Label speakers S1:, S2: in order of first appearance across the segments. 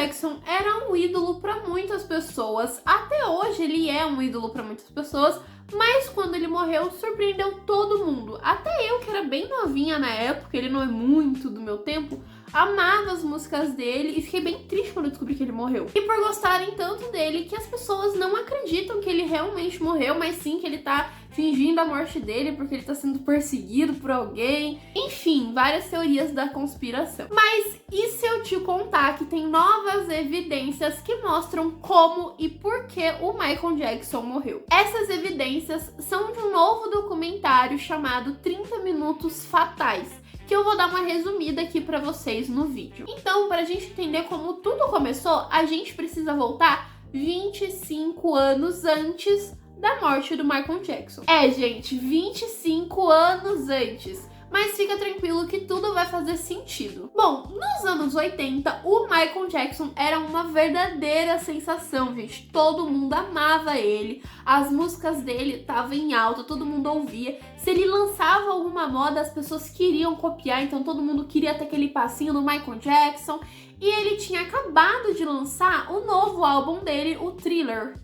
S1: Jackson era um ídolo para muitas pessoas, até hoje ele é um ídolo para muitas pessoas, mas quando ele morreu surpreendeu todo mundo. Até eu, que era bem novinha na época, ele não é muito do meu tempo, amava as músicas dele e fiquei bem triste quando eu descobri que ele morreu. E por gostarem tanto dele que as pessoas não acreditam que ele realmente morreu, mas sim que ele tá fingindo a morte dele porque ele tá sendo perseguido por alguém. Enfim, várias teorias da conspiração. Mas e se eu te contar que tem novas evidências que mostram como e por que o Michael Jackson morreu? Essas evidências são de um novo documentário chamado 30 Minutos Fatais, que eu vou dar uma resumida aqui pra vocês no vídeo. Então, pra gente entender como tudo começou, a gente precisa voltar 25 anos antes da morte do Michael Jackson. Gente, 25 anos antes. Mas fica tranquilo que tudo vai fazer sentido. Bom, nos anos 80, o Michael Jackson era uma verdadeira sensação, gente. Todo mundo amava ele, as músicas dele estavam em alta, todo mundo ouvia. Se ele lançava alguma moda, as pessoas queriam copiar, então todo mundo queria ter aquele passinho do Michael Jackson. E ele tinha acabado de lançar o novo álbum dele, o Thriller,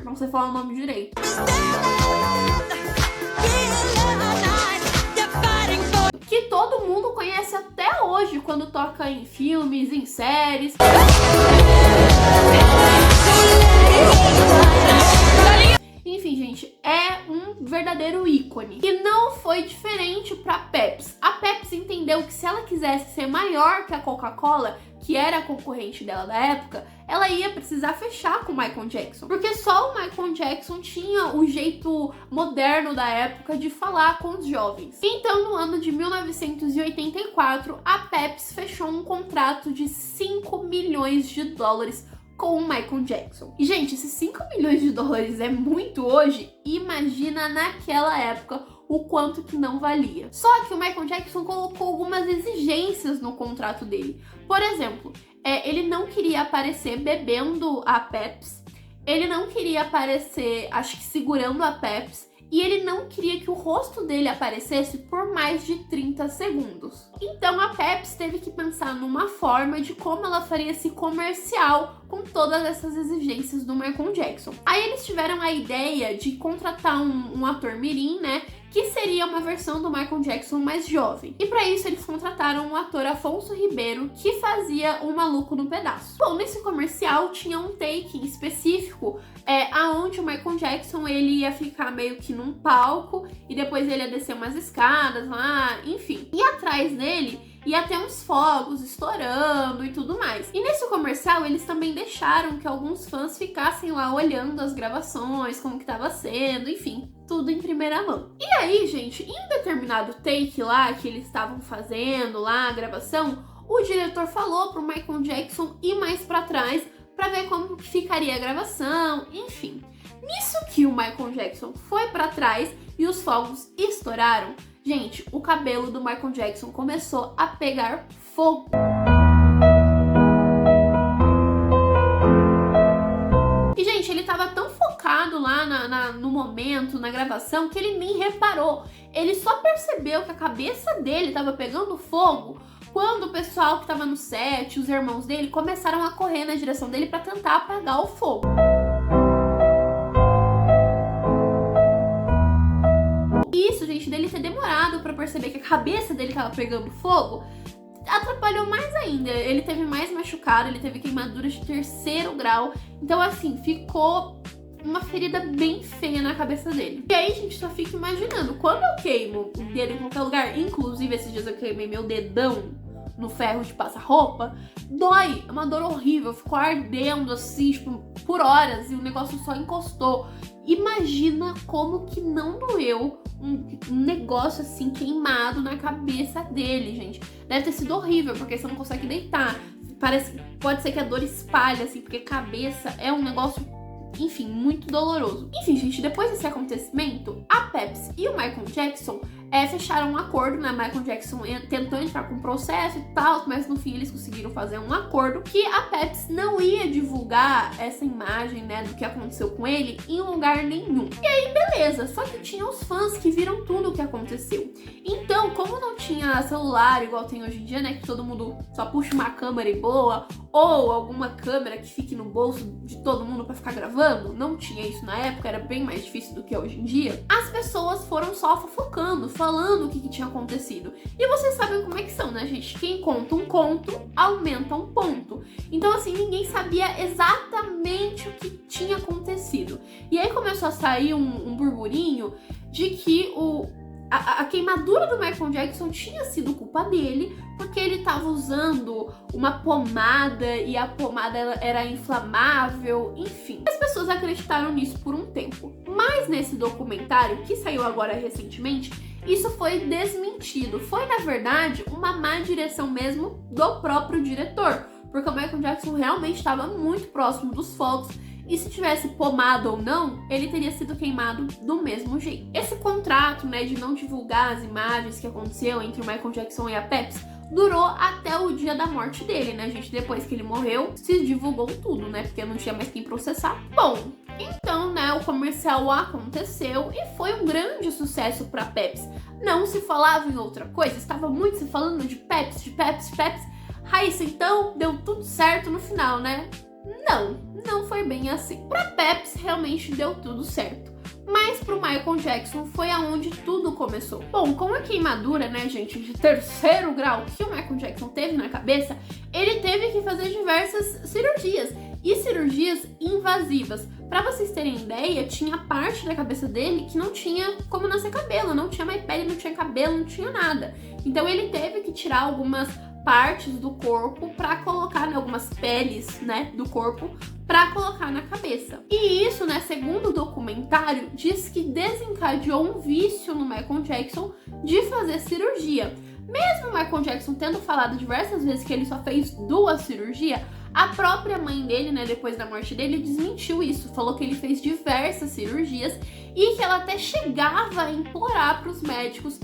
S1: não sei falar o nome direito. Que todo mundo conhece até hoje quando toca em filmes, em séries. Enfim, gente, é um verdadeiro ícone. E não foi diferente pra Pepsi. A Pepsi entendeu que se ela quisesse ser maior que a Coca-Cola, que era a concorrente dela da época, ela ia precisar fechar com o Michael Jackson. Porque só o Michael Jackson tinha o jeito moderno da época de falar com os jovens. Então, no ano de 1984, a Pepsi fechou um contrato de 5 milhões de dólares com o Michael Jackson. E, gente, esses 5 milhões de dólares é muito hoje, imagina naquela época o quanto que não valia. Só que o Michael Jackson colocou algumas exigências no contrato dele. Por exemplo, ele não queria aparecer bebendo a Pepsi, ele não queria aparecer, acho que segurando a Pepsi, e ele não queria que o rosto dele aparecesse por mais de 30 segundos. Então a Pepsi teve que pensar numa forma de como ela faria esse comercial com todas essas exigências do Michael Jackson. Aí eles tiveram a ideia de contratar um ator mirim, né, que seria uma versão do Michael Jackson mais jovem. E para isso eles contrataram o ator Afonso Ribeiro, que fazia o Maluco no Pedaço. Bom, nesse comercial tinha um take específico aonde o Michael Jackson ele ia ficar meio que num palco e depois ele ia descer umas escadas lá, enfim. E atrás dele ia ter uns fogos estourando e tudo mais. E nesse comercial eles também deixaram que alguns fãs ficassem lá olhando as gravações, como que tava sendo, enfim, tudo em primeira mão. E aí, gente, em um determinado take lá que eles estavam fazendo lá a gravação, o diretor falou pro Michael Jackson ir mais pra trás pra ver como ficaria a gravação, enfim. Nisso que o Michael Jackson foi pra trás e os fogos estouraram, gente, o cabelo do Michael Jackson começou a pegar fogo. E, gente, ele tava tão focado lá no momento, na gravação, que ele nem reparou. Ele só percebeu que a cabeça dele tava pegando fogo quando o pessoal que tava no set, os irmãos dele, começaram a correr na direção dele pra tentar apagar o fogo. Isso, gente, dele ter demorado pra perceber que a cabeça dele tava pegando fogo, atrapalhou mais ainda. Ele teve mais machucado, ele teve queimaduras de 3º grau. Então, assim, ficou uma ferida bem feia na cabeça dele. E aí, gente, só fica imaginando, quando eu queimo o dedo em qualquer lugar, inclusive esses dias eu queimei meu dedão no ferro de passar roupa, dói, é uma dor horrível, ficou ardendo assim, tipo, por horas, e o negócio só encostou. Imagina como que não doeu um negócio assim queimado na cabeça dele, gente. Deve ter sido horrível, porque você não consegue deitar. Pode ser que a dor espalhe, assim, porque cabeça é um negócio, enfim, muito doloroso. Enfim, gente, depois desse acontecimento, a Pepsi e o Michael Jackson fecharam um acordo, né? Michael Jackson tentou entrar com processo e tal, mas no fim eles conseguiram fazer um acordo que a Pepsi não ia divulgar essa imagem, né, do que aconteceu com ele em lugar nenhum. E aí, beleza, só que tinha os fãs que viram tudo o que aconteceu. Então, como não tinha celular igual tem hoje em dia, né, que todo mundo só puxa uma câmera e boa, ou alguma câmera que fique no bolso de todo mundo pra ficar gravando, não tinha isso na época, era bem mais difícil do que hoje em dia, as pessoas foram só fofocando, falando o que tinha acontecido. E vocês sabem como é que são, né, gente? Quem conta um conto, aumenta um ponto. Então, assim, ninguém sabia exatamente o que tinha acontecido. E aí começou a sair um burburinho de que a queimadura do Michael Jackson tinha sido culpa dele, porque ele estava usando uma pomada e a pomada era inflamável, enfim. As pessoas acreditaram nisso por um tempo. Mas nesse documentário, que saiu agora recentemente, isso foi desmentido. Foi, na verdade, uma má direção mesmo do próprio diretor, porque o Michael Jackson realmente estava muito próximo dos fogos, e se tivesse pomado ou não, ele teria sido queimado do mesmo jeito. Esse contrato, né, de não divulgar as imagens que aconteceu entre o Michael Jackson e a Pepsi durou até o dia da morte dele, né, gente? Depois que ele morreu, se divulgou tudo, né, porque não tinha mais quem processar. Bom, então, né, o comercial aconteceu e foi um grande sucesso pra Pepsi. Não se falava em outra coisa, estava muito se falando de Pepsi, de Pepsi, Pepsi. Raíssa, então, deu tudo certo no final, né? Não foi bem assim. Pra Pepsi, realmente deu tudo certo. Mas pro Michael Jackson foi aonde tudo começou. Bom, com a queimadura, né, gente, de 3º grau que o Michael Jackson teve na cabeça, ele teve que fazer diversas cirurgias. E cirurgias invasivas. Pra vocês terem ideia, tinha parte da cabeça dele que não tinha como nascer cabelo. Não tinha mais pele, não tinha cabelo, não tinha nada. Então ele teve que tirar algumas partes do corpo para colocar, né, algumas peles, né, do corpo para colocar na cabeça. E isso, né, segundo o documentário, diz que desencadeou um vício no Michael Jackson de fazer cirurgia. Mesmo o Michael Jackson tendo falado diversas vezes que ele só fez 2 cirurgias, a própria mãe dele, né, depois da morte dele, desmentiu isso. Falou que ele fez diversas cirurgias e que ela até chegava a implorar para os médicos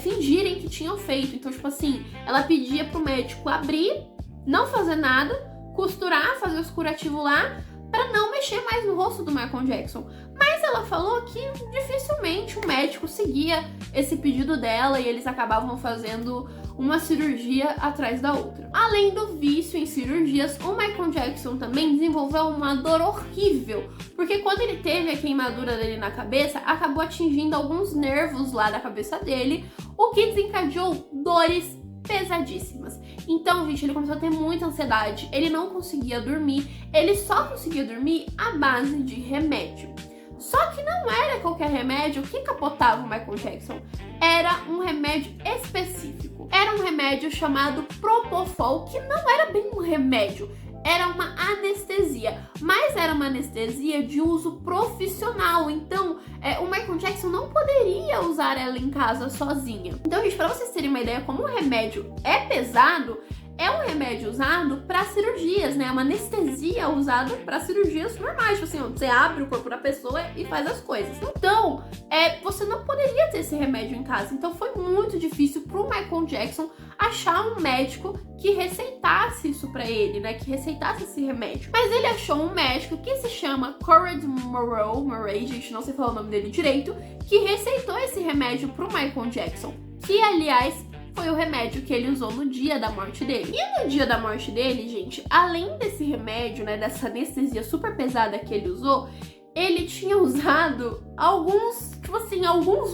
S1: fingirem que tinham feito. Então, tipo assim, ela pedia pro médico abrir, não fazer nada, costurar, fazer os curativos lá, pra não mexer mais no rosto do Michael Jackson. Mas ela falou que dificilmente o médico seguia esse pedido dela e eles acabavam fazendo uma cirurgia atrás da outra. Além do vício em cirurgias, o Michael Jackson também desenvolveu uma dor horrível, porque quando ele teve a queimadura dele na cabeça, acabou atingindo alguns nervos lá da cabeça dele, o que desencadeou dores pesadíssimas. Então, gente, ele começou a ter muita ansiedade, ele não conseguia dormir, ele só conseguia dormir à base de remédio. Só que não era qualquer remédio que capotava o Michael Jackson, era um remédio específico. Era um remédio chamado Propofol, que não era bem um remédio, era uma anestesia, mas era uma anestesia de uso profissional, então o Michael Jackson não poderia usar ela em casa sozinha. Então, gente, pra vocês terem uma ideia como o remédio é pesado, é um remédio usado para cirurgias, né? É uma anestesia usada para cirurgias normais, tipo assim, você abre o corpo da pessoa e faz as coisas. Então, você não poderia ter esse remédio em casa. Então, foi muito difícil pro Michael Jackson achar um médico que receitasse isso para ele, né? Que receitasse esse remédio. Mas ele achou um médico que se chama Corey Murray, gente, não sei falar o nome dele direito, que receitou esse remédio pro Michael Jackson, que, aliás, foi o remédio que ele usou no dia da morte dele. E no dia da morte dele, gente, além desse remédio, né, dessa anestesia super pesada que ele usou, ele tinha usado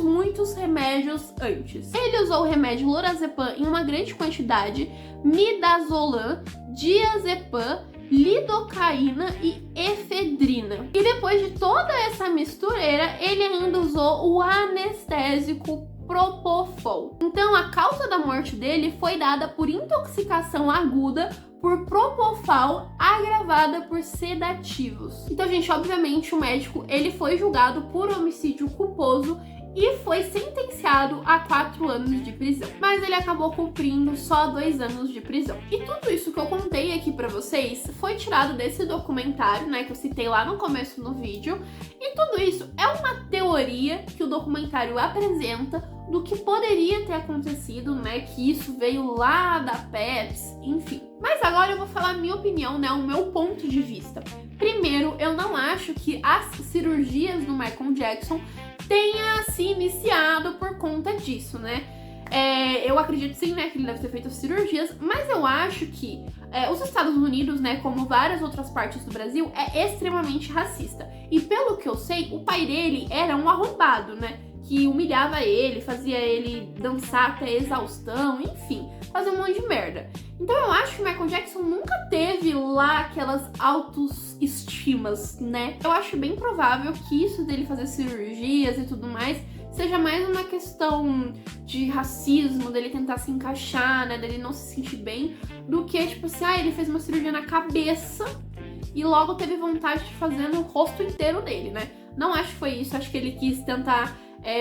S1: muitos remédios antes. Ele usou o remédio lorazepam em uma grande quantidade, midazolam, diazepam, lidocaína e efedrina. E depois de toda essa mistureira, ele ainda usou o anestésico Propofol. Então, a causa da morte dele foi dada por intoxicação aguda por Propofol agravada por sedativos. Então, gente, obviamente o médico ele foi julgado por homicídio culposo e foi sentenciado a 4 anos de prisão. Mas ele acabou cumprindo só 2 anos de prisão. E tudo isso que eu contei aqui pra vocês foi tirado desse documentário, né, que eu citei lá no começo do vídeo. E tudo isso é uma teoria que o documentário apresenta do que poderia ter acontecido, né? Que isso veio lá da Pepsi, enfim. Mas agora eu vou falar a minha opinião, né? O meu ponto de vista. Primeiro, eu não acho que as cirurgias do Michael Jackson tenha se iniciado por conta disso, né? Eu acredito sim, né, que ele deve ter feito as cirurgias, mas eu acho que os Estados Unidos, né, como várias outras partes do Brasil, é extremamente racista. E pelo que eu sei, o pai dele era um arrombado, né? Que humilhava ele, fazia ele dançar até exaustão, enfim, fazia um monte de merda. Então eu acho que o Michael Jackson nunca teve lá aquelas autoestimas, né? Eu acho bem provável que isso dele fazer cirurgias e tudo mais seja mais uma questão de racismo, dele tentar se encaixar, né? Dele não se sentir bem, do que tipo assim, ele fez uma cirurgia na cabeça e logo teve vontade de fazer no rosto inteiro dele, né? Não acho que foi isso, acho que ele quis tentar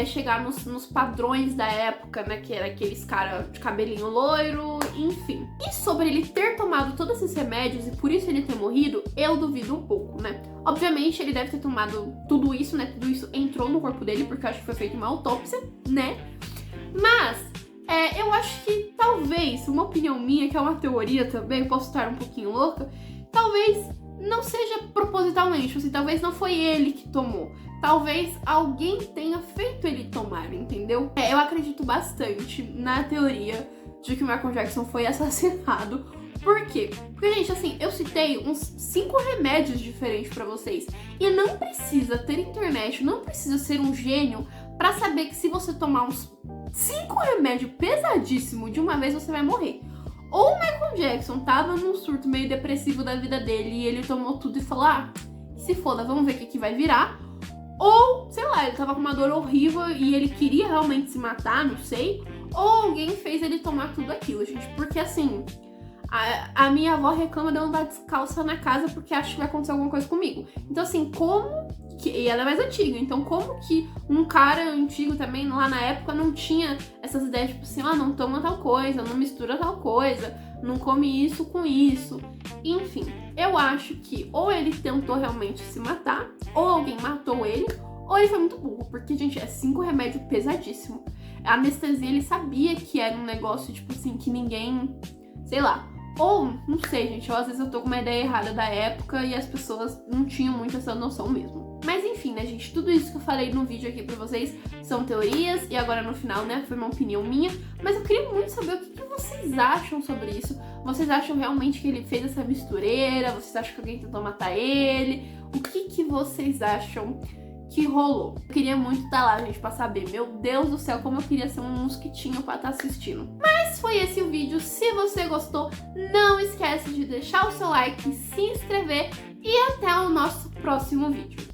S1: chegar nos padrões da época, né? Que era aqueles caras de cabelinho loiro, enfim. E sobre ele ter tomado todos esses remédios e por isso ele ter morrido, eu duvido um pouco, né? Obviamente ele deve ter tomado tudo isso, né? Tudo isso entrou no corpo dele, porque eu acho que foi feita uma autópsia, né? Mas eu acho que talvez, uma opinião minha, que é uma teoria também, posso estar um pouquinho louca, talvez não seja propositalmente, assim, talvez não foi ele que tomou. Talvez alguém tenha feito ele tomar, entendeu? Eu acredito bastante na teoria de que o Michael Jackson foi assassinado. Por quê? Porque, gente, assim, eu citei uns 5 remédios diferentes pra vocês. E não precisa ter internet, não precisa ser um gênio pra saber que se você tomar uns 5 remédios pesadíssimos de uma vez, você vai morrer. Ou o Michael Jackson tava num surto meio depressivo da vida dele e ele tomou tudo e falou, se foda, vamos ver o que vai virar. Ou, sei lá, ele tava com uma dor horrível e ele queria realmente se matar, não sei. Ou alguém fez ele tomar tudo aquilo, gente. Porque, assim, a minha avó reclama de eu andar descalça na casa porque acha que vai acontecer alguma coisa comigo. Então, assim, e ela é mais antiga, então como que um cara antigo também, lá na época, não tinha essas ideias, tipo assim, não toma tal coisa, não mistura tal coisa, não come isso com isso. Enfim, eu acho que ou ele tentou realmente se matar, ou alguém matou ele, ou ele foi muito burro, porque, gente, 5 remédios pesadíssimo. A anestesia, ele sabia que era um negócio, tipo assim, que ninguém, sei lá. Ou, não sei, gente, às vezes eu tô com uma ideia errada da época e as pessoas não tinham muito essa noção mesmo. Mas enfim, né, gente, tudo isso que eu falei no vídeo aqui pra vocês são teorias e agora no final, né, foi uma opinião minha. Mas eu queria muito saber o que vocês acham sobre isso. Vocês acham realmente que ele fez essa mistureira? Vocês acham que alguém tentou matar ele? O que vocês acham que rolou? Eu queria muito estar lá, gente, pra saber. Meu Deus do céu, como eu queria ser um mosquitinho pra estar assistindo. Mas foi esse o vídeo. Se você gostou, não esquece de deixar o seu like, se inscrever e até o nosso próximo vídeo.